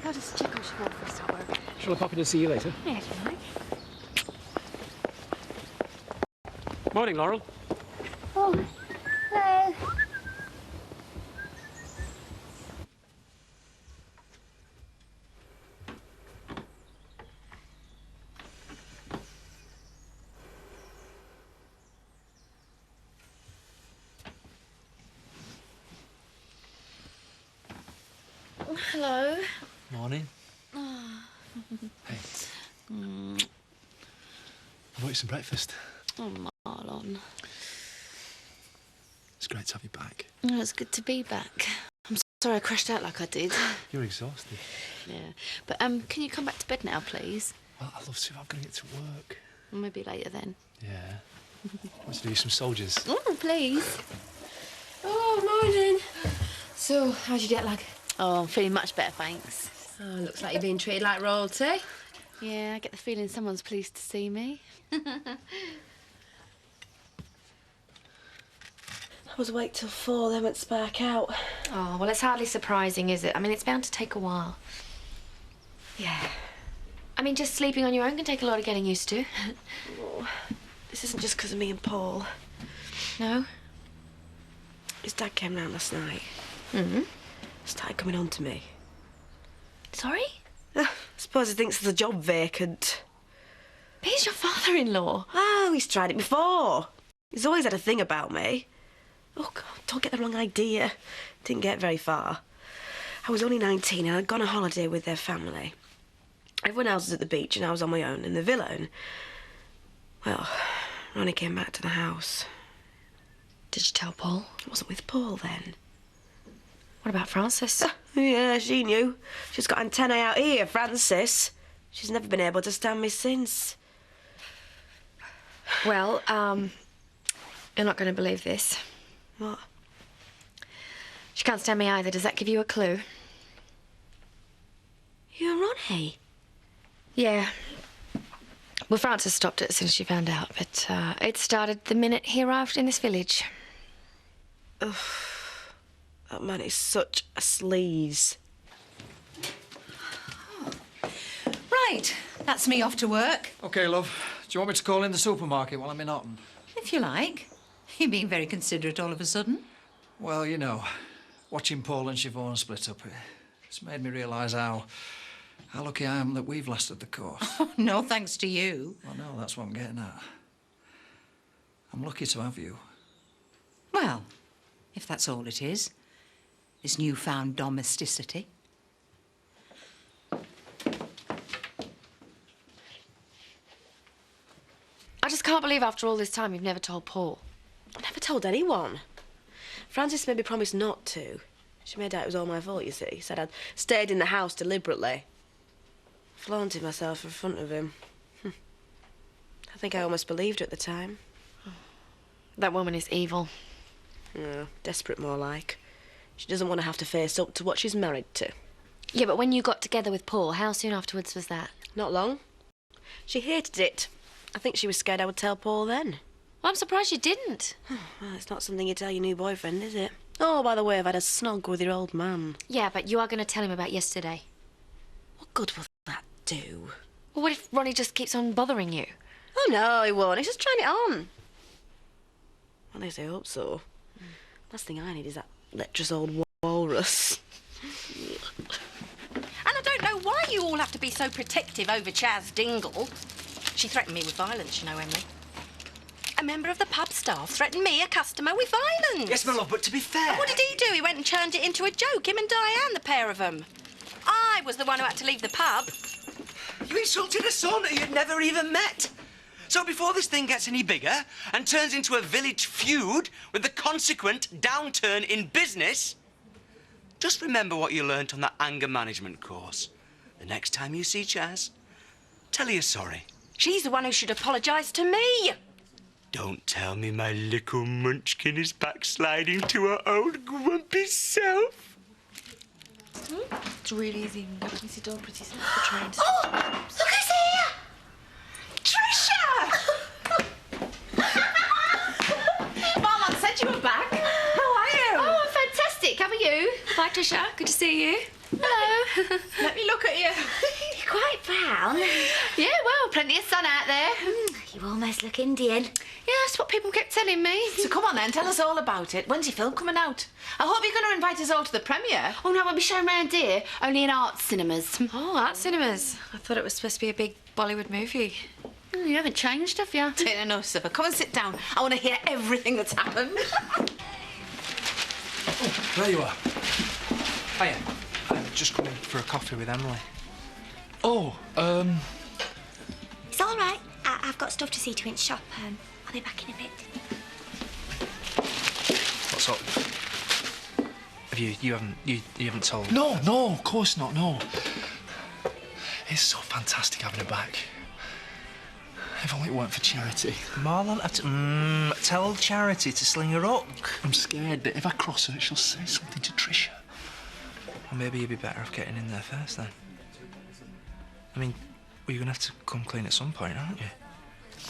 I'll just check on Siobhan for a supper. Shall I pop in and see you later? Yeah, if you like. Morning, Laurel. Oh, hello. Hello. Morning. Oh. Hey. I brought you some breakfast. Oh, Marlon. It's great to have you back. Oh, it's good to be back. I'm sorry I crashed out like I did. You're exhausted. Yeah. But, can you come back to bed now, please? Well, I'd love to. I'm going to get to work. Or maybe later then. Yeah. Want to do some soldiers? Oh, please. Oh, morning. So, how's your jet lag? Oh, I'm feeling much better, thanks. Oh, looks like you're being treated like royalty. Yeah, I get the feeling someone's pleased to see me. I was awake till 4, then went to spark out. Oh, well, it's hardly surprising, is it? I mean, it's bound to take a while. Yeah. I mean, just sleeping on your own can take a lot of getting used to. Oh, this isn't just because of me and Paul. No? His dad came round last night. Mm-hmm. Started coming on to me. Sorry? I suppose he thinks there's a job vacant. But he's your father-in-law. Oh, he's tried it before. He's always had a thing about me. Oh, God, don't get the wrong idea. Didn't get very far. I was only 19 and I'd gone on holiday with their family. Everyone else was at the beach and I was on my own in the villa. And, well, Ronnie came back to the house. Did you tell Paul? I wasn't with Paul then. What about Frances? Yeah, she knew. She's got antennae out here, Frances. She's never been able to stand me since. Well, you're not going to believe this. What? She can't stand me either. Does that give you a clue? You and Ronnie? Yeah. Well, Frances stopped it as soon as she found out, but it started the minute he arrived in this village. Ugh. That man is such a sleaze. Right, that's me off to work. OK, love. Do you want me to call in the supermarket while I'm in Otten? If you like. You're being very considerate all of a sudden. Well, you know, watching Paul and Siobhan split up, it's made me realise how lucky I am that we've lasted the course. Oh, no thanks to you. Well, no, that's what I'm getting at. I'm lucky to have you. Well, if that's all it is. This newfound domesticity. I just can't believe after all this time you've never told Paul. I never told anyone. Frances made me promise not to. She made out it was all my fault, you see. Said I'd stayed in the house deliberately. Flaunted myself in front of him. I think I almost believed her at the time. That woman is evil. Yeah, desperate more like. She doesn't want to have to face up to what she's married to. Yeah, but when you got together with Paul, how soon afterwards was that? Not long. She hated it. I think she was scared I would tell Paul then. Well, I'm surprised you didn't. Well, it's not something you tell your new boyfriend, is it? Oh, by the way, I've had a snog with your old man. Yeah, but you are going to tell him about yesterday. What good will that do? Well, what if Ronnie just keeps on bothering you? Oh, no, he won't. He's just trying it on. At least I hope so. Last thing I need is that lecherous old walrus. And I don't know why you all have to be so protective over Chaz Dingle. She threatened me with violence, you know, Emily. A member of the pub staff threatened me, a customer, with violence. Yes, my love, but to be fair... And what did he do? He went and turned it into a joke, him and Diane, the pair of them. I was the one who had to leave the pub. You insulted a son who you'd never even met. So before this thing gets any bigger and turns into a village feud with the consequent downturn in business, just remember what you learnt on that anger management course. The next time you see Chaz, tell her you're sorry. She's the one who should apologise to me. Don't tell me my little munchkin is backsliding to her old grumpy self. It's really easy. You can see Dawn pretty soon for trains. Oh, look who's here! Trisha! Marlon said you were back. How are you? Oh, fantastic. How are you? Bye, Trisha. Good to see you. Hello. Let me look at you. You're quite brown. Yeah, well, plenty of sun out there. You almost look Indian. Yeah, that's what people kept telling me. So come on then, tell us all about it. When's your film coming out? I hope you're going to invite us all to the premiere. Oh, no, it won't be shown round here. Only in art cinemas. Oh, art cinemas. I thought it was supposed to be a big Bollywood movie. You haven't changed, have you? Tina, no, Sipper. Come and sit down. I want to hear everything that's happened. Oh, there you are. Hiya. I'm just coming for a coffee with Emily. Oh, It's all right. I've got stuff to see to in shop. I'll be back in a bit. What's up? Have you haven't told? no, of course not, no. It's so fantastic having her back. If only it weren't for Charity. Marlon, tell Charity to sling her up. I'm scared that if I cross her, she'll say something to Tricia. Well, maybe you'd be better off getting in there first, then. I mean, well, you're gonna have to come clean at some point, aren't you?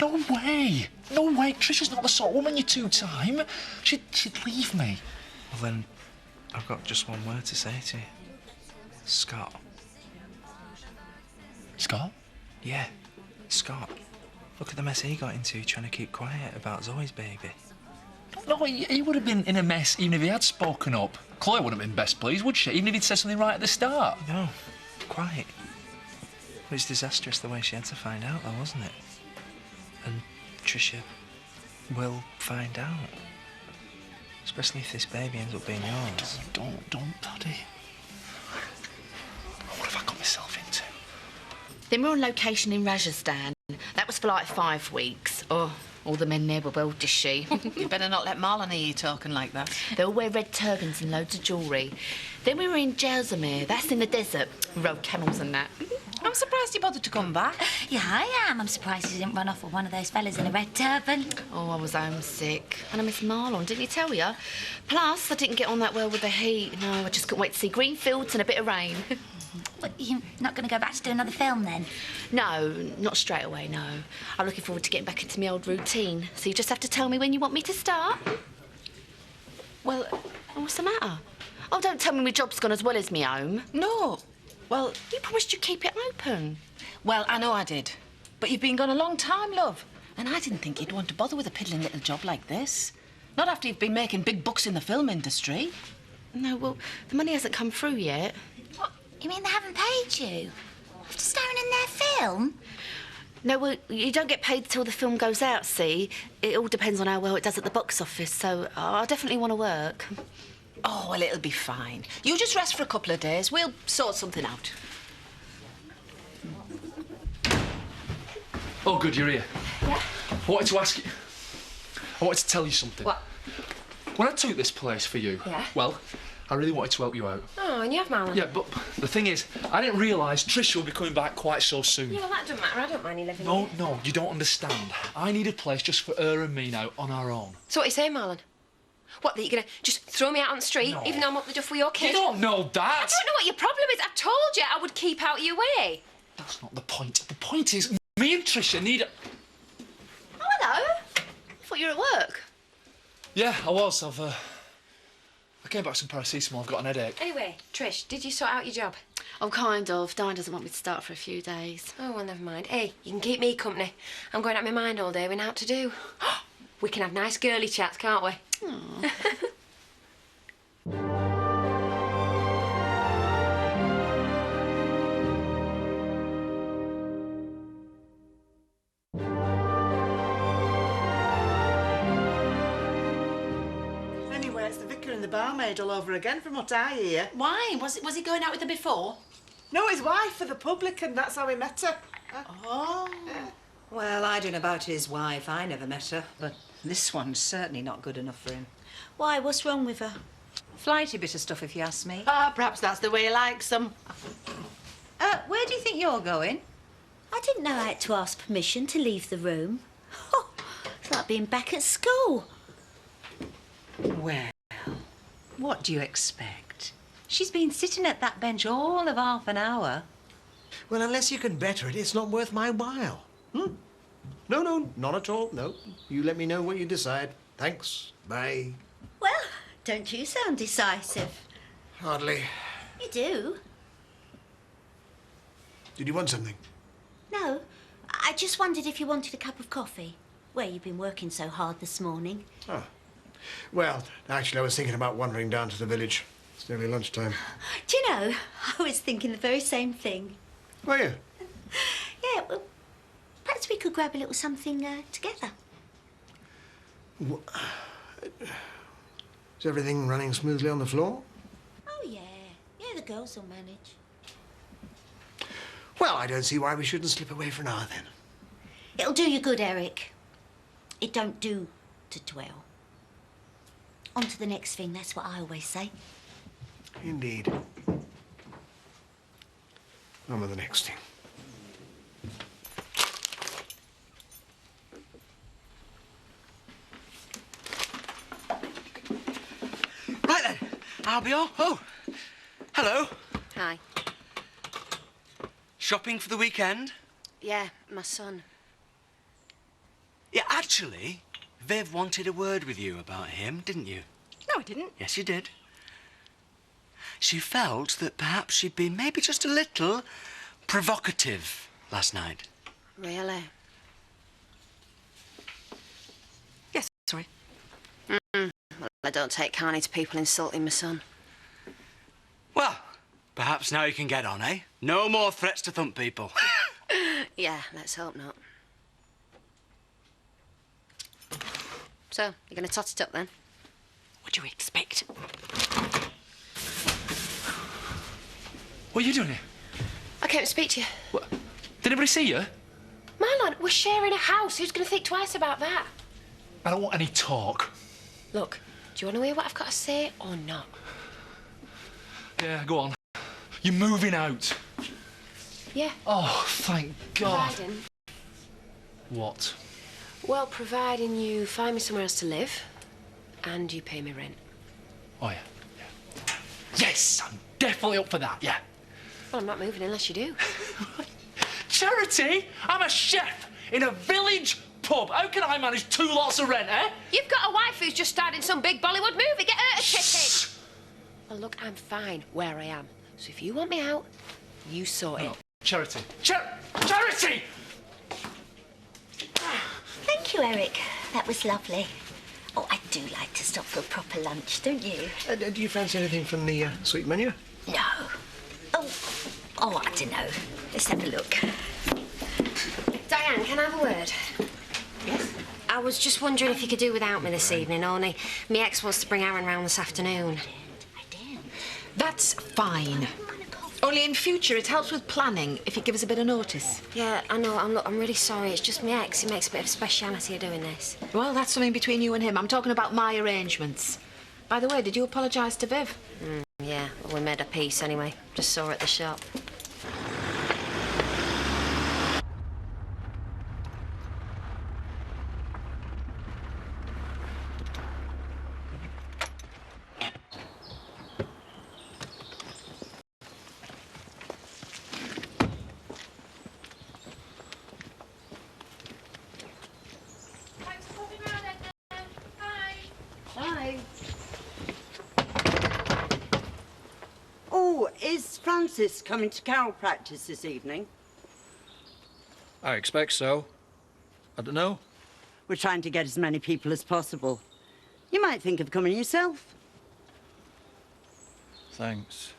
No way! No way! Tricia's not the sort of woman you two-time. She'd leave me. Well, then, I've got just one word to say to you. Scott. Scott? Yeah, Scott. Look at the mess he got into trying to keep quiet about Zoe's baby. No, he would have been in a mess even if he had spoken up. Chloe wouldn't have been best pleased, would she? Even if he'd said something right at the start. No, quite. It was disastrous the way she had to find out, though, wasn't it? And Tricia will find out. Especially if this baby ends up being yours. Don't, Daddy. What have I got myself into? Then we're on location in Rajasthan. That was for like 5 weeks. Oh, all the men there were well dishy. You better not let Marlon hear you talking like that. They all wear red turbans and loads of jewellery. Then we were in Jaisalmer. That's in the desert. We rode camels and that. I'm surprised he bothered to come back. Yeah, I am. I'm surprised he didn't run off with one of those fellas in a red turban. Oh, I was homesick. And I miss Marlon, didn't he tell you? Plus, I didn't get on that well with the heat. No, I just couldn't wait to see green fields and a bit of rain. What, you're not going to go back to do another film then? No, not straight away, no. I'm looking forward to getting back into my old routine. So you just have to tell me when you want me to start. Well, what's the matter? Oh, don't tell me my job's gone as well as my home. No. Well, You promised you'd keep it open. well, I know I did. But you've been gone a long time, love. And I didn't think you'd want to bother with a piddling little job like this. Not after you've been making big bucks in the film industry. No, well, the money hasn't come through yet. What? You mean they haven't paid you? After starring in their film? No, well, you don't get paid till the film goes out, see? It all depends on how well it does at the box office, so I definitely want to work. Oh, well, it'll be fine. You just rest for a couple of days. We'll sort something out. Oh, good, you're here. Yeah? I wanted to ask you... I wanted to tell you something. What? When I took this place for you, Yeah? well, I really wanted to help you out. Oh, and you have Marlon? Yeah, but the thing is, I didn't realise Tricia would be coming back quite so soon. Yeah, well, that doesn't matter. I don't mind you living No, here. no, you don't understand. I need a place just for her and me now, on our own. So what are you saying, Marlon? What, that you're going to just throw me out on the street, No. even though I'm up the duff with your kid? You don't know that! I don't know what your problem is. I've told you I would keep out of your way. That's not the point. The point is, me and Tricia need a... Oh, hello. I thought you were at work. Yeah, I was. I came back with some paracetamol. I've got an headache. Anyway, Trish, did you sort out your job? Oh, kind of. Diane doesn't want me to start for a few days. Oh, well, never mind. Hey, you can keep me company. I'm going out my mind all day with out to do. We can have nice girly chats, can't we? Anyway, it's the vicar and the barmaid all over again from what I hear. Why? Was he going out with her before? No, his wife for the publican, that's how he met her. Oh. Well, I don't know about his wife. I never met her. But this one's certainly not good enough for him. Why? What's wrong with her? Flighty bit of stuff, if you ask me. Ah, perhaps that's the way he likes them. Where do you think you're going? I didn't know I had to ask permission to leave the room. Oh, it's like being back at school. Well, what do you expect? She's been sitting at that bench all of half an hour. Well, unless you can better it, it's not worth my while. No, not at all, no. You let me know what you decide. Thanks. Bye. Well, don't you sound decisive? Hardly. You do. Did you want something? No, I just wondered if you wanted a cup of coffee. Well, you've been working so hard this morning. Oh. Well, actually, I was thinking about wandering down to the village. It's nearly lunchtime. Do you know, I was thinking the very same thing. Were you? Yeah, well, perhaps we could grab a little something together. Is everything running smoothly on the floor? Oh, yeah. Yeah, the girls will manage. Well, I don't see why we shouldn't slip away for an hour, then. It'll do you good, Eric. It don't do to dwell. On to the next thing, that's what I always say. Indeed. On with the next thing. Right then, I'll be off. Oh, hello. Hi. Shopping for the weekend? Yeah, my son. Yeah, actually, Viv wanted a word with you about him, didn't you? No, I didn't. Yes, you did. She felt that perhaps she'd been maybe just a little provocative last night. Really? Yes, sorry. Well, I don't take kindly to people insulting my son. Well, perhaps now you can get on, eh? No more threats to thump people. Yeah, let's hope not. So, you're going to tot it up then? What do you expect? What are you doing here? I came to speak to you. What? Did anybody see you? Marlon, we're sharing a house. Who's going to think twice about that? I don't want any talk. Look, do you want to hear what I've got to say or not? Yeah, go on. You're moving out. Yeah. Oh, thank God. Providing. What? Well, providing you find me somewhere else to live and you pay me rent. Oh, yeah. Yes, I'm definitely up for that, yeah. Well, I'm not moving unless you do. Charity? I'm a chef in a village pub. How can I manage 2 lots of rent, eh? You've got a wife who's just starred in some big Bollywood movie. Get her a ticket. Well, look, I'm fine where I am. So if you want me out, you sort it. Charity. Charity! Thank you, Eric. That was lovely. Oh, I do like to stop for a proper lunch, don't you? Do you fancy anything from the sweet menu? No. Oh, I don't know. Let's have a look. Diane, can I have a word? Yes? I was just wondering if you could do without me this evening, only my ex wants to bring Aaron round this afternoon. That's fine. Only in future, it helps with planning if you give us a bit of notice. Yeah, I know. I'm really sorry. It's just my ex. He makes a bit of a speciality of doing this. Well, that's something between you and him. I'm talking about my arrangements. By the way, did you apologise to Viv? Yeah, well, we made a peace anyway. Just saw her at the shop. Oh, is Francis coming to carol practice this evening? I expect so. I don't know. We're trying to get as many people as possible. You might think of coming yourself. Thanks.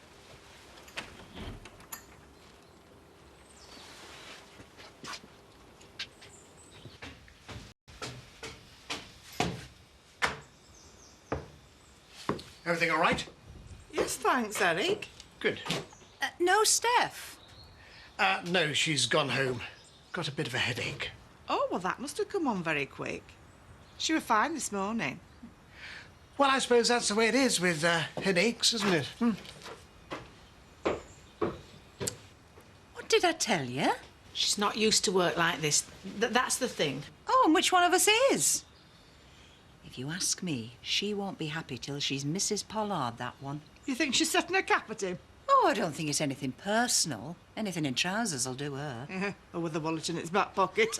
Everything all right? Yes, thanks, Eric. Good. No, Steph. No, she's gone home. Got a bit of a headache. Oh, well, that must have come on very quick. She was fine this morning. Well, I suppose that's the way it is with headaches, isn't it? What did I tell you? She's not used to work like this. That's the thing. Oh, and which one of us is? If you ask me, she won't be happy till she's Mrs. Pollard, that one. You think she's setting a cap at him? Oh, I don't think it's anything personal. Anything in trousers will do her. Yeah, or with a wallet in its back pocket.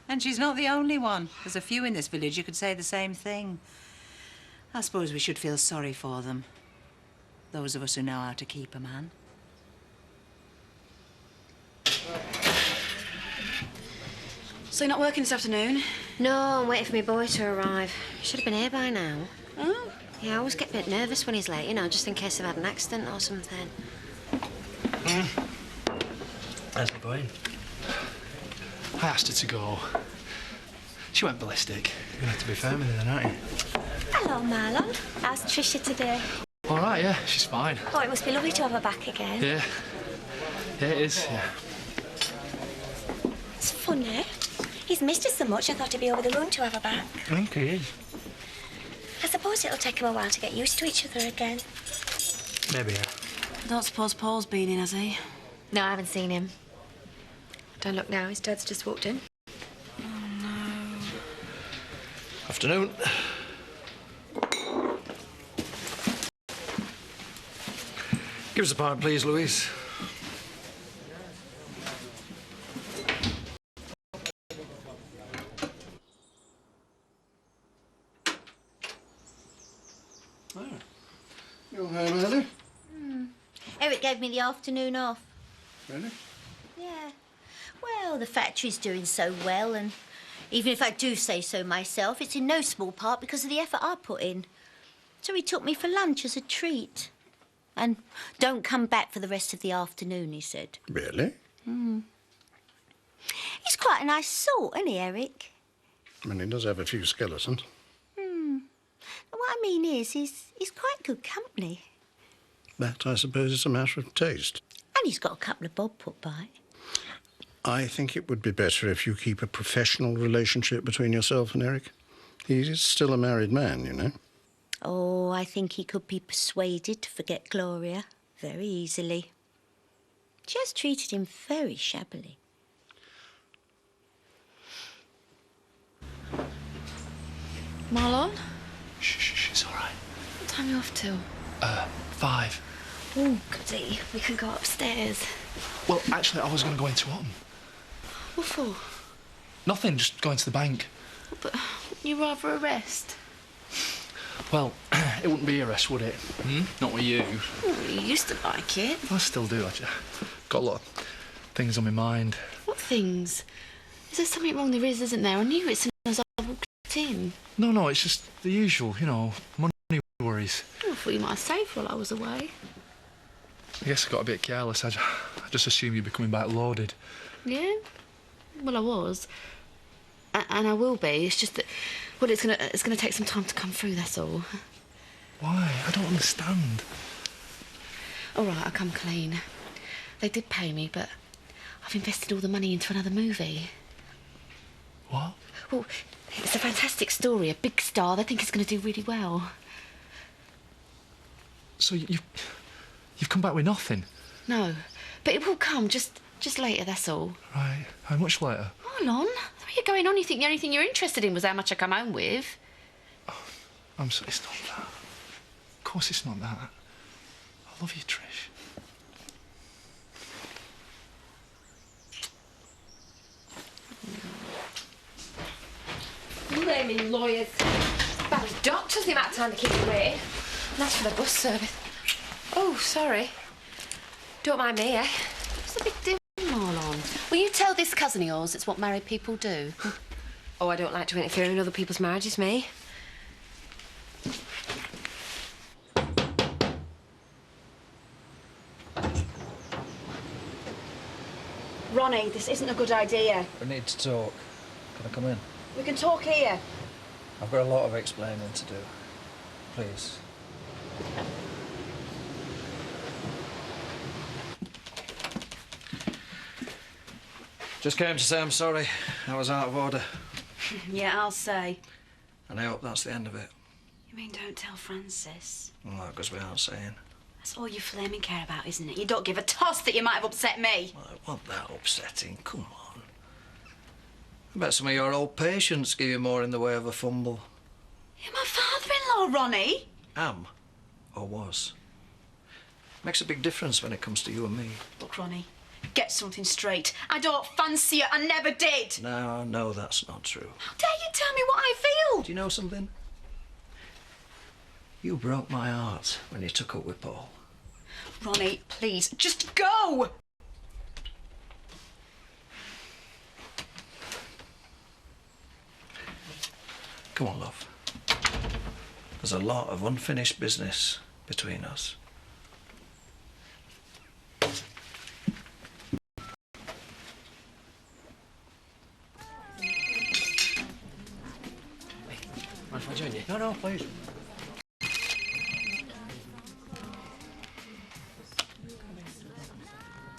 And she's not the only one. There's a few in this village who could say the same thing. I suppose we should feel sorry for them. Those of us who know how to keep a man. So you're not working this afternoon? No, I'm waiting for my boy to arrive. He should have been here by now. Oh? Yeah, I always get a bit nervous when he's late, you know, just in case I've had an accident or something. How's it going? I asked her to go. She went ballistic. You're gonna have to be firm with her then, aren't you? Hello, Marlon. How's Tricia today? All right, yeah, she's fine. Oh, it must be lovely to have her back again. Yeah. Yeah, it is, yeah. It's funny. He's missed her so much, I thought he'd be over the moon to have her back. I think he is. I suppose it'll take him a while to get used to each other again. Maybe, yeah. I don't suppose Paul's been in, has he? No, I haven't seen him. Don't look now, his dad's just walked in. Oh, no. Afternoon. Give us a pint, please, Louise. You're home early? Eric gave me the afternoon off. Really? Yeah. Well, the factory's doing so well, and even if I do say so myself, it's in no small part because of the effort I put in. So he took me for lunch as a treat. And don't come back for the rest of the afternoon, he said. Really? He's quite a nice sort, isn't he, Eric? I mean, he does have a few skeletons. What I mean is, he's quite good company. That, I suppose, is a matter of taste. And he's got a couple of bob put by. I think it would be better if you keep a professional relationship between yourself and Eric. He's still a married man, you know. Oh, I think he could be persuaded to forget Gloria very easily. She has treated him very shabbily. Marlon? Shh, it's all right. What time are you off till? 5. Oh, goody. We can go upstairs. Well, actually, I was going to go into Autumn. What for? Nothing, just going to the bank. But you'd rather a rest? Well, it wouldn't be a rest, would it? Not with you. Oh, you used to like it. I still do. I just got a lot of things on my mind. What things? Is there something wrong? There is, isn't there? I knew it as soon as I walked in. No, it's just the usual, you know, money worries. Oh, I thought you might have saved while I was away. I guess I got a bit careless. I just assumed you'd be coming back loaded. Yeah? Well, I was. And I will be. It's just that, well, it's gonna take some time to come through, that's all. Why? I don't understand. All right, I'll come clean. They did pay me, but I've invested all the money into another movie. What? Well, it's a fantastic story, a big star. They think it's going to do really well. So you've come back with nothing? No, but it will come, just later, that's all. Right. How much later? Hold on. What are you going on? You think the only thing you're interested in was how much I come home with? Oh, I'm sorry, it's not that. Of course it's not that. I love you, Trish. Blaming lawyers. Bad doctors, the amount of time they keep away. And that's for the bus service. Oh, sorry. Don't mind me, eh? What's the big deal, Marlon? Will you tell this cousin of yours it's what married people do? Oh, I don't like to interfere in other people's marriages, me. Ronnie, this isn't a good idea. We need to talk. Can I come in? We can talk here. I've got a lot of explaining to do. Please. Just came to say I'm sorry. I was out of order. Yeah, I'll say. And I hope that's the end of it. You mean don't tell Francis? Well, that goes without saying. That's all you flaming care about, isn't it? You don't give a toss that you might have upset me. Well, it wasn't that upsetting. Come on. I bet some of your old patients give you more in the way of a fumble. You're my father-in-law, Ronnie. Am. Or was. Makes a big difference when it comes to you and me. Look, Ronnie, get something straight. I don't fancy you. I never did. No, no, that's not true. How dare you tell me what I feel? Do you know something? You broke my heart when you took up with Paul. Ronnie, please, just go! Come on, love. There's a lot of unfinished business between us. Mind if I join you? No, please.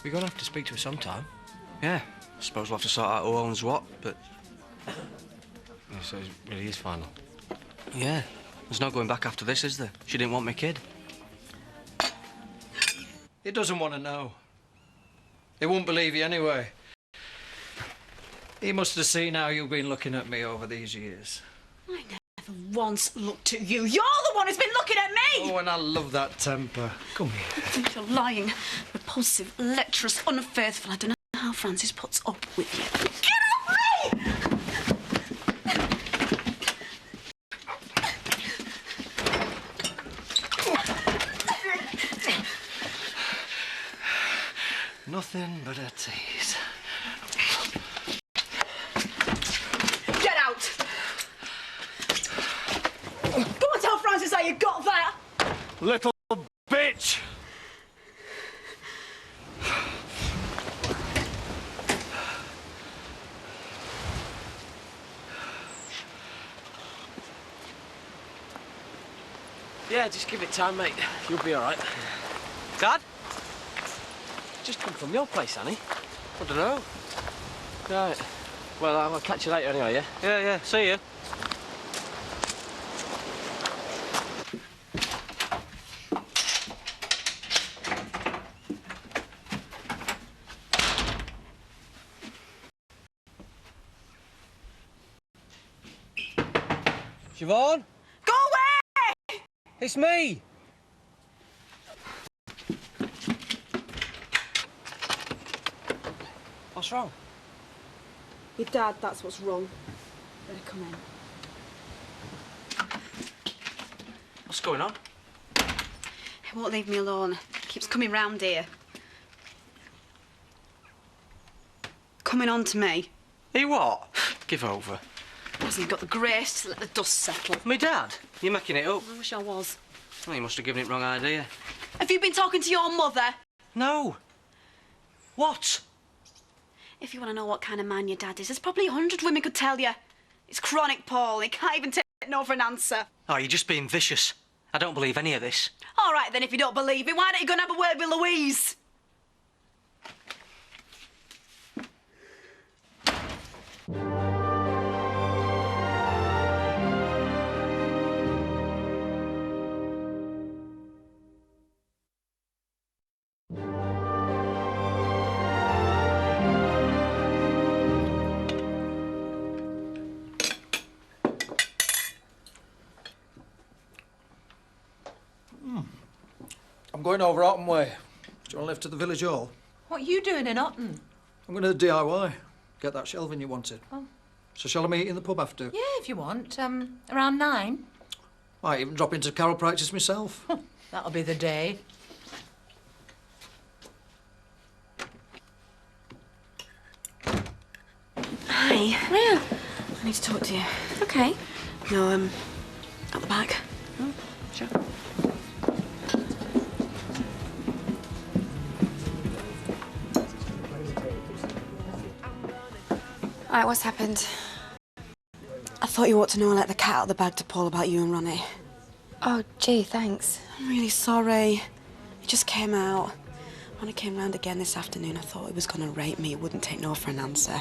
We're going to have to speak to her sometime. Yeah, I suppose we'll have to sort out who owns what, but... Yeah, so it really is final. Yeah, there's no going back after this, is there? She didn't want my kid. He doesn't want to know. He won't believe you anyway. He must have seen how you've been looking at me over these years. I never once looked at you. You're the one who's been looking at me! Oh, and I love that temper. Come here. I think you're lying, repulsive, lecherous, unfaithful. I don't know how Francis puts up with you. Get away! Nothing but a tease. Get out! Go and tell Francis how you got that! Little bitch! Yeah, just give it time, mate. You'll be all right. Dad? Just come from your place, Annie. I don't know. Right. Well, I'll catch you later anyway, yeah? Yeah, see you. Siobhan? Go away! It's me! What's wrong? Your dad, that's what's wrong. Better come in. What's going on? He won't leave me alone. Keeps coming round here. Coming on to me. He what? Give over. Hasn't got the grace to let the dust settle. Me dad? You're making it up. I wish I was. Well, you must have given it wrong idea. Have you been talking to your mother? No. What? If you want to know what kind of man your dad is, there's probably 100 women could tell you. It's chronic, Paul. He can't even take no for an answer. Oh, you're just being vicious. I don't believe any of this. All right, then, if you don't believe it, why don't you go and have a word with Louise? I'm going over Otten Way. Do you want to lift to the village hall? What are you doing in Otten? I'm going to DIY. Get that shelving you wanted. Oh. So shall I meet you in the pub after? Yeah, if you want. Around 9. Might even drop into carol practice myself. That'll be the day. Hi. Yeah. I need to talk to you. Okay. No, at the back. Oh, sure. All right, what's happened? I thought you ought to know I let the cat out of the bag to Paul about you and Ronnie. Oh, gee, thanks. I'm really sorry. It just came out. When I came round again this afternoon, I thought he was going to rape me. He wouldn't take no for an answer.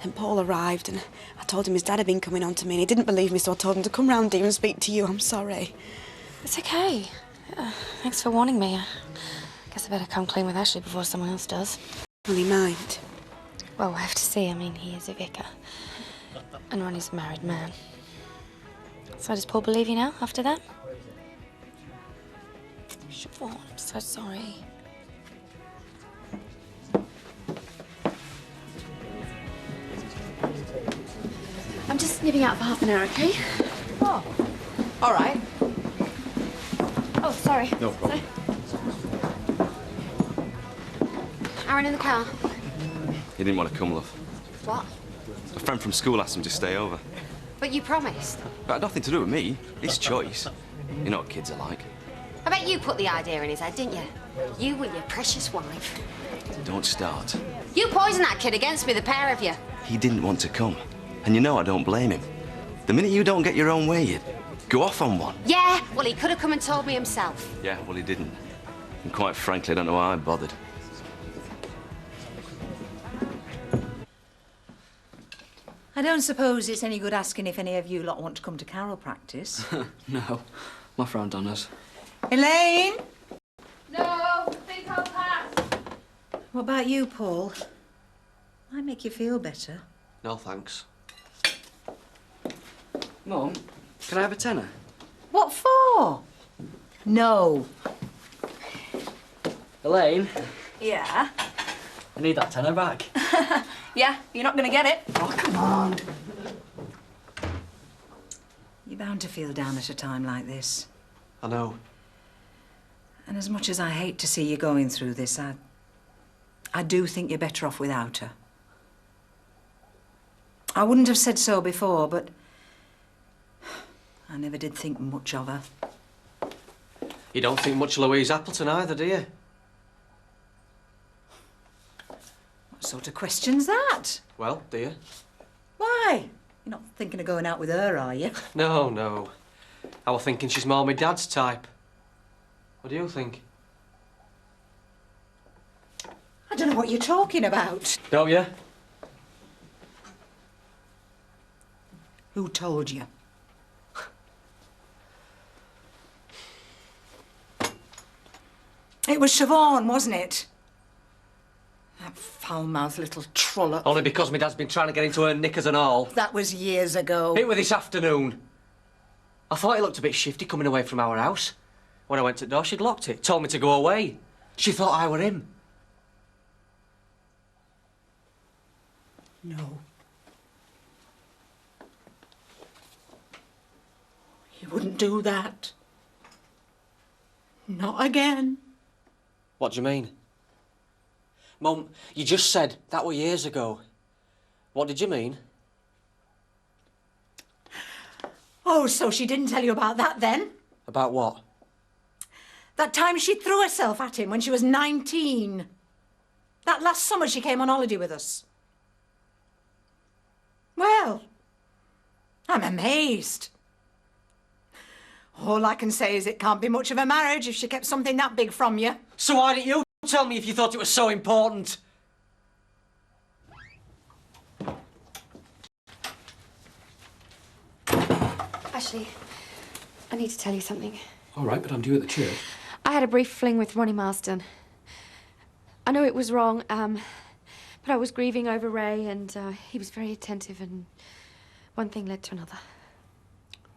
Then Paul arrived and I told him his dad had been coming on to me and he didn't believe me, so I told him to come round here and speak to you. I'm sorry. It's okay. Thanks for warning me. I guess I better come clean with Ashley before someone else does. Will he mind? Well, we'll have to see. I mean, he is a vicar. And Ronnie's a married man. So does Paul believe you now, after that? Siobhan, I'm so sorry. I'm just nipping out for half an hour, okay? Oh, all right. Oh, sorry. No problem. Aaron in the car. He didn't want to come, love. What? A friend from school asked him to stay over. But you promised. But it had nothing to do with me. His choice. You know what kids are like. I bet you put the idea in his head, didn't you? You and your precious wife. Don't start. You poisoned that kid against me, the pair of you. He didn't want to come. And you know I don't blame him. The minute you don't get your own way, you go off on one. Yeah, well, he could have come and told me himself. Yeah, well, he didn't. And quite frankly, I don't know why I bothered. I don't suppose it's any good asking if any of you lot want to come to carol practice. No, my friend done us. Elaine? No, think I'll pass. What about you, Paul? Might make you feel better. No, thanks. Mum, can I have a tenner? What for? No. Elaine, Yeah? I need that tenner back. Yeah, you're not going to get it. Oh, come on. You're bound to feel down at a time like this. I know. And as much as I hate to see you going through this, I do think you're better off without her. I wouldn't have said so before, but I never did think much of her. You don't think much of Louise Appleton either, do you? What sort of question's that? Well, do you? Why? You're not thinking of going out with her, are you? No, no. I was thinking she's more my dad's type. What do you think? I don't know what you're talking about. Don't you? Who told you? It was Siobhan, wasn't it? That foul-mouthed little trollop. Only because my dad's been trying to get into her knickers and all. That was years ago. It was this afternoon. I thought he looked a bit shifty coming away from our house. When I went to the door, she'd locked it, told me to go away. She thought I were him. No. He wouldn't do that. Not again. What do you mean? Mum, you just said that were years ago. What did you mean? Oh, so she didn't tell you about that then? About what? That time she threw herself at him when she was 19. That last summer she came on holiday with us. Well, I'm amazed. All I can say is it can't be much of a marriage if she kept something that big from you. So why didn't you tell me if you thought it was so important? Ashley, I need to tell you something. All right, but I'm due at the church. I had a brief fling with Ronnie Marsden. I know it was wrong, but I was grieving over Ray, and he was very attentive, and one thing led to another.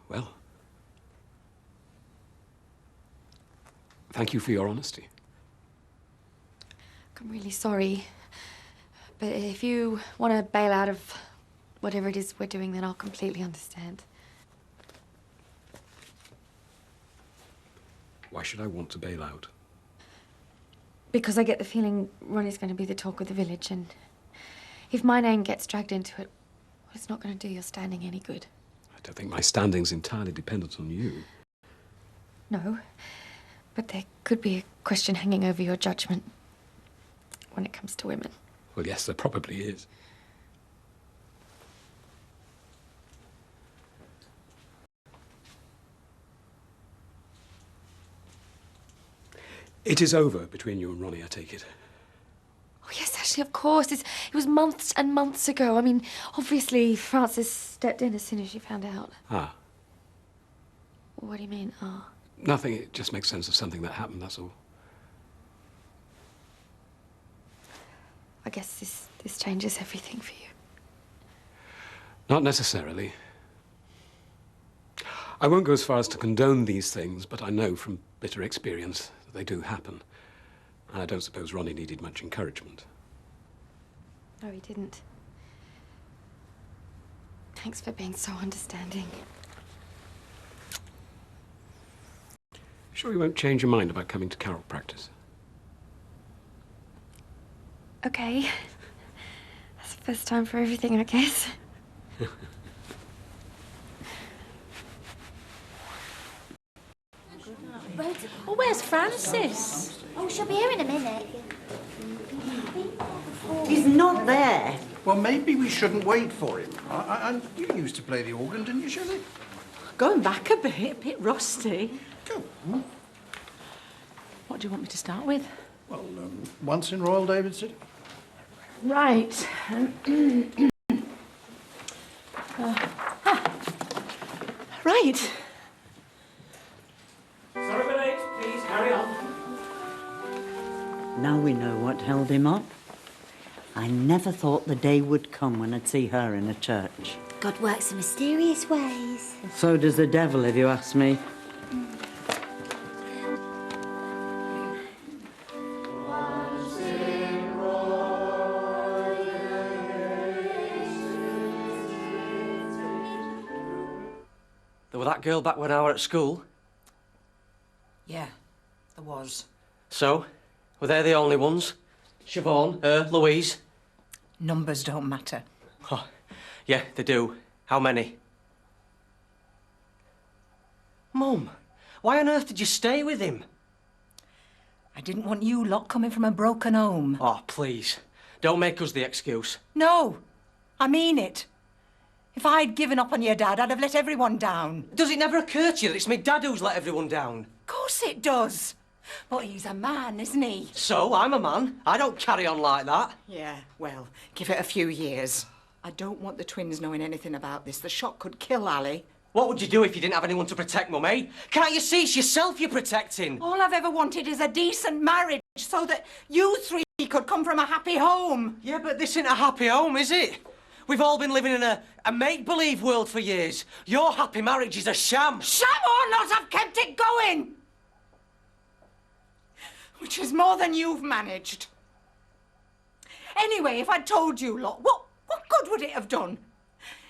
Well, thank you for your honesty. I'm really sorry, but if you want to bail out of whatever it is we're doing, then I'll completely understand. Why should I want to bail out? Because I get the feeling Ronnie's going to be the talk of the village, and if my name gets dragged into it, well, it's not going to do your standing any good. I don't think my standing's entirely dependent on you. No, but there could be a question hanging over your judgment when it comes to women. Well, yes, there probably is. It is over between you and Ronnie, I take it. Oh, yes, Ashley, of course. It was months and months ago. I mean, obviously, Frances stepped in as soon as she found out. Ah. What do you mean, ah? Nothing. It just makes sense of something that happened, that's all. I guess this changes everything for you. Not necessarily. I won't go as far as to condone these things, but I know from bitter experience that they do happen. And I don't suppose Ronnie needed much encouragement. No, he didn't. Thanks for being so understanding. Sure you won't change your mind about coming to carol practice? Okay. That's the first time for everything, I guess. Well, where's Francis? Oh, she'll be here in a minute. He's not there. Well, maybe we shouldn't wait for him. And you used to play the organ, didn't you, Shelley? Going back a bit rusty. Go. What do you want me to start with? Well, once in Royal David City. Right. Right. Sorry for late. Please carry on. Now we know what held him up. I never thought the day would come when I'd see her in a church. God works in mysterious ways. So does the devil, if you ask me. There were that girl back when I were at school. Yeah, there was. So, were they the only ones? Siobhan, her, Louise? Numbers don't matter. Oh, yeah, they do. How many? Mum, why on earth did you stay with him? I didn't want you lot coming from a broken home. Oh, please. Don't make us the excuse. No, I mean it. If I'd given up on your dad, I'd have let everyone down. Does it never occur to you that it's my dad who's let everyone down? Of course it does. But he's a man, isn't he? So, I'm a man. I don't carry on like that. Yeah, well, give it a few years. I don't want the twins knowing anything about this. The shock could kill Ali. What would you do if you didn't have anyone to protect, Mum, eh? Can't you see it's yourself you're protecting? All I've ever wanted is a decent marriage so that you three could come from a happy home. Yeah, but this ain't a happy home, is it? We've all been living in a make-believe world for years. Your happy marriage is a sham. Sham or not, I've kept it going. Which is more than you've managed. Anyway, if I'd told you lot, what good would it have done?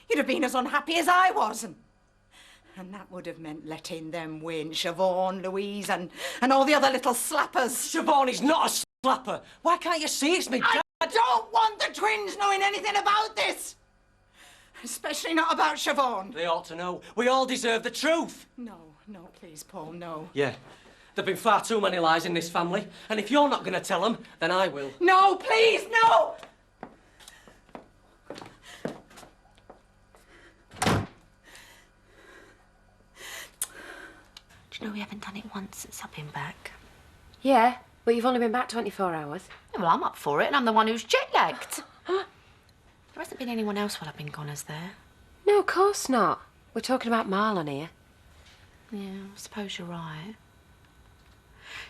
You'd have been as unhappy as I was. And that would have meant letting them win. Siobhan, Louise, and all the other little slappers. Siobhan is not a slapper. Why can't you see it's me dad? I don't want the twins knowing anything about this. Especially not about Siobhan. They ought to know. We all deserve the truth. No, please, Paul, no. Yeah. There've been far too many lies in this family. And if you're not going to tell them, then I will. No, please, no! Do you know we haven't done it once since I've been back? Yeah, but you've only been back 24 hours. Yeah, well, I'm up for it, and I'm the one who's jet-lagged. There hasn't been anyone else while I've been gone, has there? No, of course not. We're talking about Marlon here. Yeah, I suppose you're right.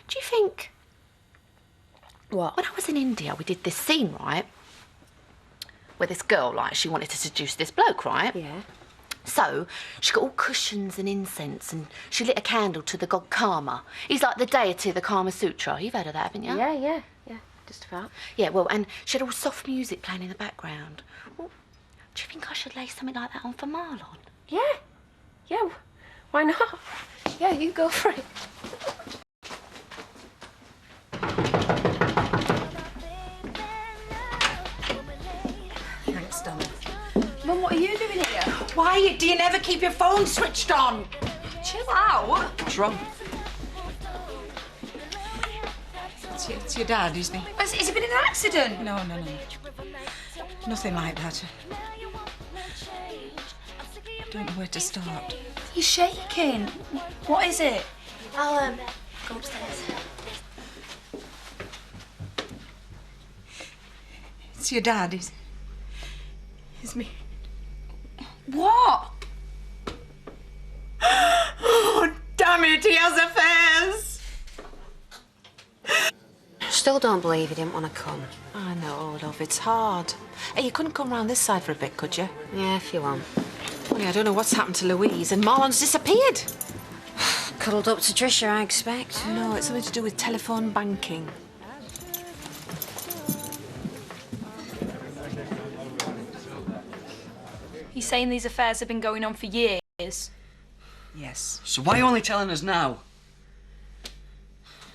Do you think... What? When I was in India, we did this scene, right? Where this girl, like, she wanted to seduce this bloke, right? Yeah. So, she got all cushions and incense, and she lit a candle to the god Karma. He's like the deity of the Kama Sutra. You've heard of that, haven't you? Yeah, just about. Yeah, well, and she had all soft music playing in the background. Well, do you think I should lay something like that on for Marlon? Yeah, why not? Yeah, you go for it. Thanks, Donna. Mum, what are you doing here? Why do you never keep your phone switched on? Chill out. What's wrong? It's your dad, isn't he? Has he been in an accident? No. Nothing like that. I don't know where to start. You're shaking. What is it? I'll go upstairs. It's your dad, is me. What? Oh, damn it, he has affairs! Still don't believe he didn't want to come. I know, love, it's hard. Hey, you couldn't come round this side for a bit, could you? Yeah, if you want. Well, I don't know what's happened to Louise, and Marlon's disappeared. Cuddled up to Tricia, I expect. No, it's something to do with telephone banking. He's saying these affairs have been going on for years. Yes, So why are you only telling us now?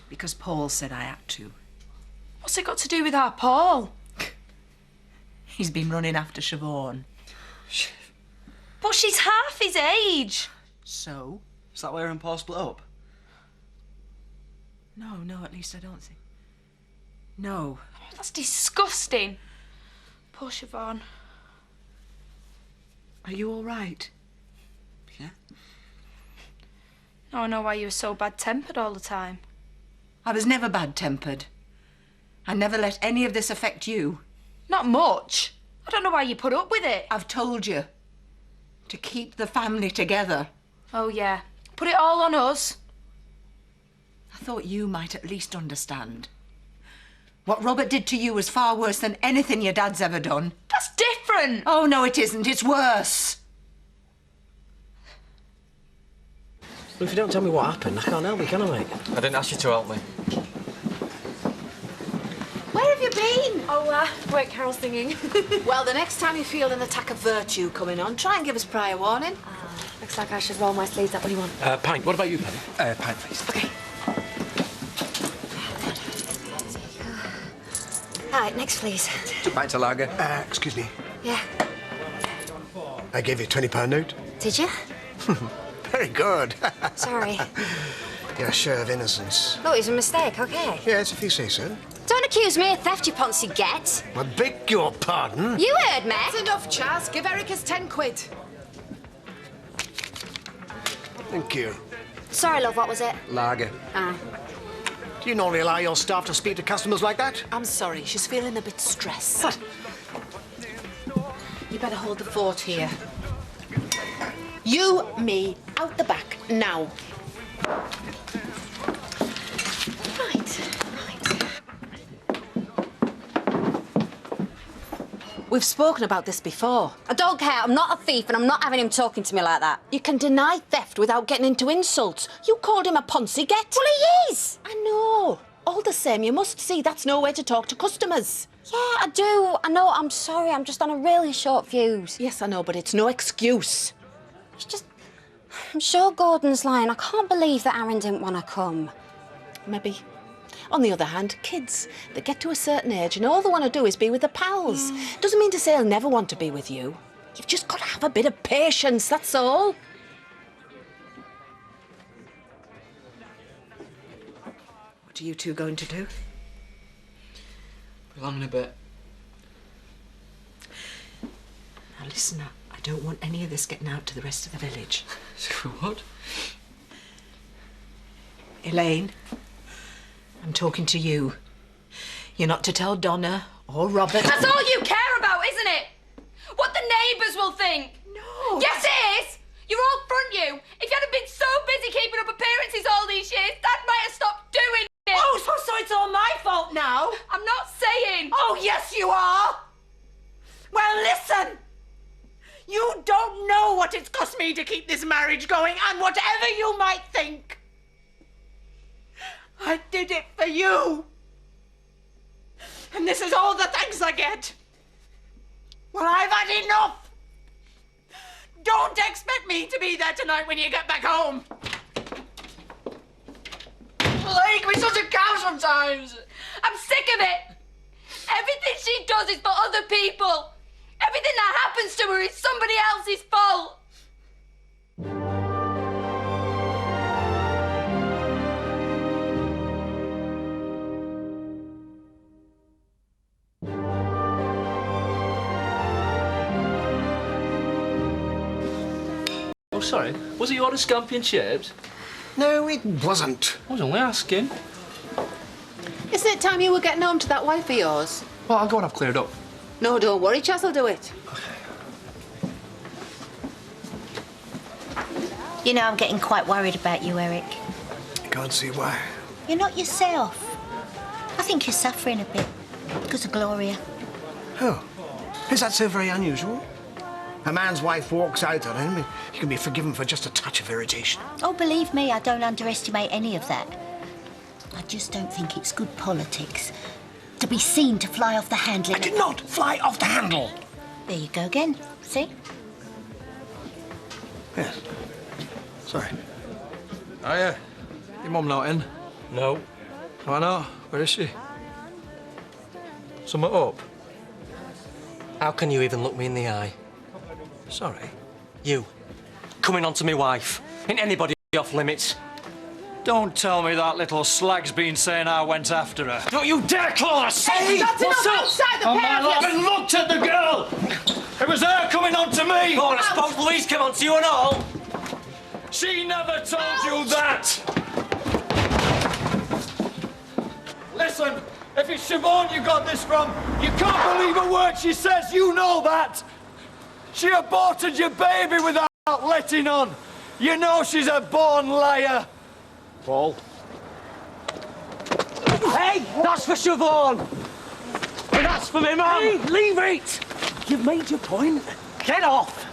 because Paul said I had to. What's it got to do with our Paul? He's been running after Siobhan. But she's half his age. So? Is that why her and Paul split up? No, at least I don't think. No. That's disgusting. Poor Siobhan. Are you all right? Yeah? Now I know why you were so bad-tempered all the time. I was never bad-tempered. I never let any of this affect you. Not much. I don't know why you put up with it. I've told you. To keep the family together. Oh, yeah. Put it all on us. I thought you might at least understand. What Robert did to you was far worse than anything your dad's ever done. That's different. Oh, no, it isn't. It's worse. Well, if you don't tell me what happened, I can't help you, can I, mate? I didn't ask you to help me. Where have you been? Oh, work carol singing. Well, the next time you feel an attack of virtue coming on, try and give us prior warning. Looks like I should roll my sleeves up. What do you want? Pint. What about you, Penny? Pint, please. Okay. All right, next, please. 2 pints of lager. Excuse me. Yeah. I gave you a £20 note. Did you? Very good. Sorry. You're a show of innocence. No, it was a mistake, OK? Yes, if you say so. Don't accuse me of theft, you poncy get. I beg your pardon. You heard me. That's enough, Chaz. Give Eric his 10 quid. Thank you. Sorry, love, what was it? Lager. Ah. Do you normally allow your staff to speak to customers like that? I'm sorry, she's feeling a bit stressed. What? You better hold the fort here. You, me, out the back, now. We've spoken about this before. I don't care. I'm not a thief and I'm not having him talking to me like that. You can deny theft without getting into insults. You called him a poncy-get. Well, he is. I know. All the same, you must see that's no way to talk to customers. Yeah, I do. I know. I'm sorry. I'm just on a really short fuse. Yes, I know, but it's no excuse. It's just... I'm sure Gordon's lying. I can't believe that Aaron didn't want to come. Maybe. On the other hand, kids, they get to a certain age and all they want to do is be with their pals. Doesn't mean to say they'll never want to be with you. You've just got to have a bit of patience, that's all. What are you two going to do? Well, I'm in a bit. Now listen, I don't want any of this getting out to the rest of the village. What? Elaine, I'm talking to you. You're not to tell Donna or Robert. That's all you care about, isn't it? What the neighbours will think. No. Yes, it is. You're all front you. If you hadn't been so busy keeping up appearances all these years, Dad might have stopped doing it. Oh, so it's all my fault now? I'm not saying. Oh, yes, you are. Well, listen. You don't know what it's cost me to keep this marriage going, and whatever you might think, I did it for you. And this is all the thanks I get. Well, I've had enough. Don't expect me to be there tonight when you get back home. Well, you can be such a cow sometimes. I'm sick of it. Everything she does is for other people. Everything that happens to her is somebody else's fault. Oh, sorry. Was it you ordered scampi and chips? No, it wasn't. I was only asking. Isn't it time you were getting home to that wife of yours? Well, I'll go and have cleared up. No, don't worry, Chaz will do it. You know, I'm getting quite worried about you, Eric. Can't see why. You're not yourself. I think you're suffering a bit because of Gloria. Oh, is that so very unusual? A man's wife walks out on him, he can be forgiven for just a touch of irritation. Oh, believe me, I don't underestimate any of that. I just don't think it's good politics to be seen to fly off the handle. I did not fly off the handle. There you go again. See? Yes. Sorry. Oh, yeah. Your mum not in? No. Why not? Where is she? Something up? How can you even look me in the eye? Sorry. You. Coming on to me wife. Ain't anybody off limits? Don't tell me that little slag's been saying I went after her. Don't you dare call her Hey, Sadie! that's enough outside the On pair my of you. life, and looked at the girl! It was her coming on to me! Oh, and I suppose Louise came on to you and all. She never told you that! Listen, if it's Siobhan you got this from, you can't believe a word she says, you know that! She aborted your baby without letting on. You know she's a born liar. Paul? Hey, that's for Siobhan! And that's for me, Mum! Hey, leave it! You've made your point. Get off!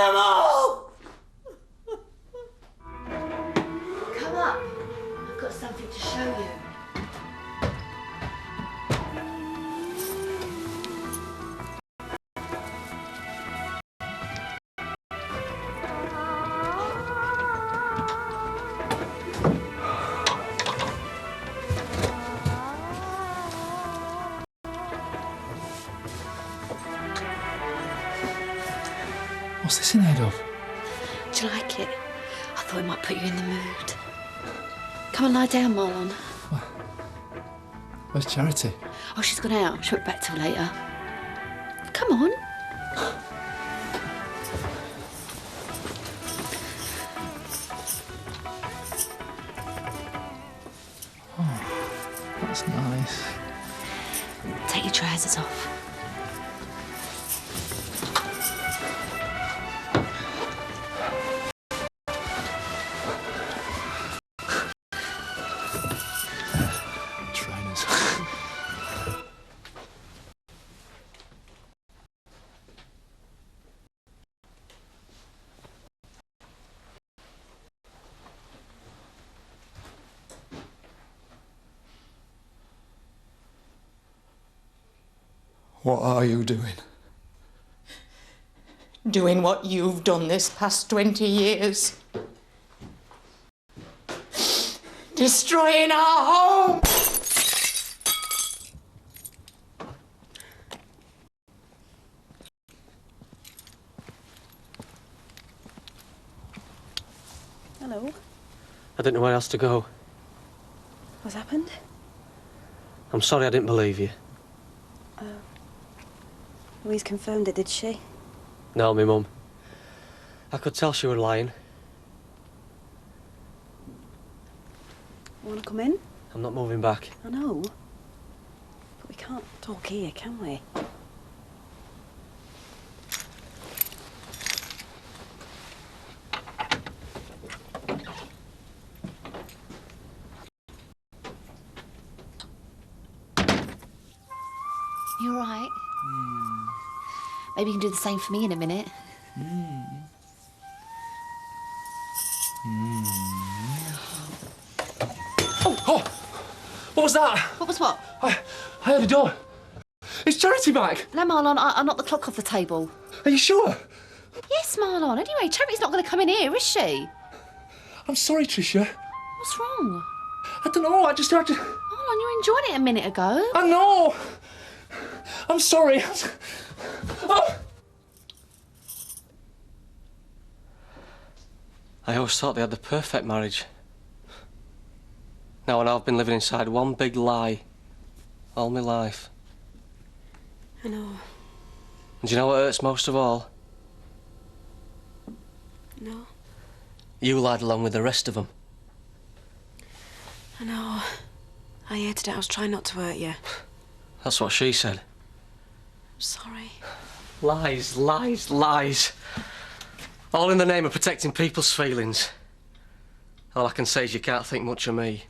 them all! Come up. I've got something to show you. What's this in aid of? Do you like it? I thought it might put you in the mood. Come and lie down, Marlon. Where's Charity? Oh, she's gone out. She'll be back till later. Come on. Oh, that's nice. Take your trousers off. Trainers. What are you doing? Doing what you've done this past 20 years. Destroying our home! Hello. I didn't know where else to go. What's happened? I'm sorry I didn't believe you. Louise confirmed it, did she? No, me mum. I could tell she were lying. Want to come in? I'm not moving back. I know. But we can't talk here, can we? You all right? Maybe you can do the same for me in a minute. Oh! What was that? What was what? I heard a door. Is Charity back? No, Marlon, I knocked the clock off the table. Are you sure? Yes, Marlon. Anyway, Charity's not going to come in here, is she? I'm sorry, Tricia. What's wrong? I don't know. I just had to. Marlon, you were enjoying it a minute ago. I know. I'm sorry. Oh. I always thought they had the perfect marriage. Now, and I've been living inside one big lie all my life. I know. And do you know what hurts most of all? No. You lied along with the rest of them. I know. I hated it. I was trying not to hurt you. That's what she said. I'm sorry. Lies, lies, lies. All in the name of protecting people's feelings. All I can say is you can't think much of me.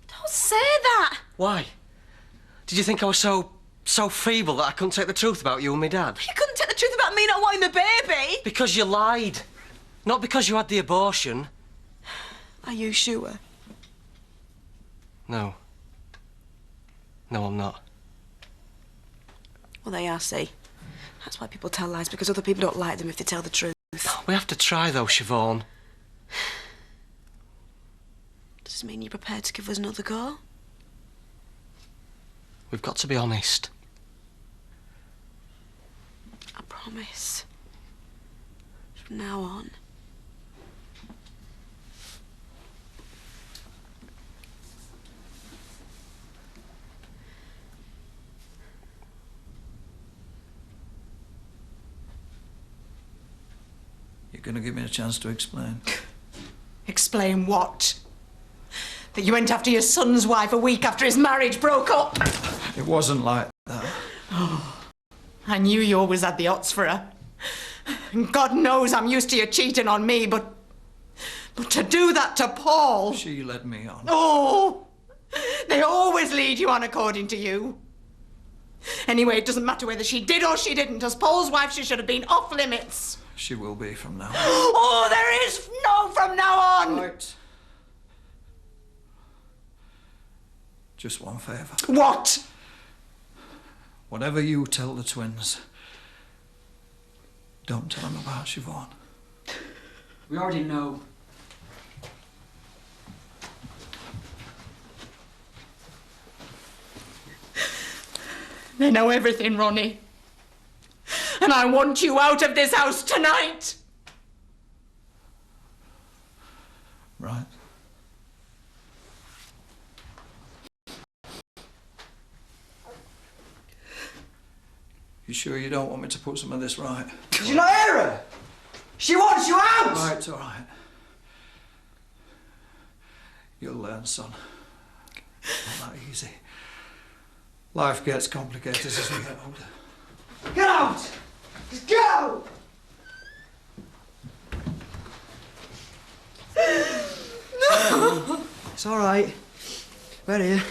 Don't say that! Why? Did you think I was so feeble that I couldn't take the truth about you and my dad? You couldn't take the truth about me not wanting the baby! Because you lied. Not because you had the abortion. Are you sure? No. No, I'm not. Well, they are, see. That's why people tell lies, because other people don't like them if they tell the truth. We have to try, though, Siobhan. Does this mean you're prepared to give us another go? We've got to be honest. I promise. From now on. You're going to give me a chance to explain. Explain what? That you went after your son's wife a week after his marriage broke up? It wasn't like that. Oh, I knew you always had the hots for her. And God knows I'm used to you cheating on me, but to do that to Paul... She led me on. Oh! They always lead you on according to you. Anyway, it doesn't matter whether she did or she didn't. As Paul's wife, she should have been off limits. She will be from now on. Oh, there is no from now on! Right. Just one favour. What? Whatever you tell the twins, don't tell them about Siobhan. We already know. They know everything, Ronnie. And I want you out of this house tonight. Right. You sure you don't want me to put some of this right? Did you not hear her? She wants you out! Right, it's all right. You'll learn, son. Not that easy. Life gets complicated as we get older. Get out! Just go! No! It's all right. We're here.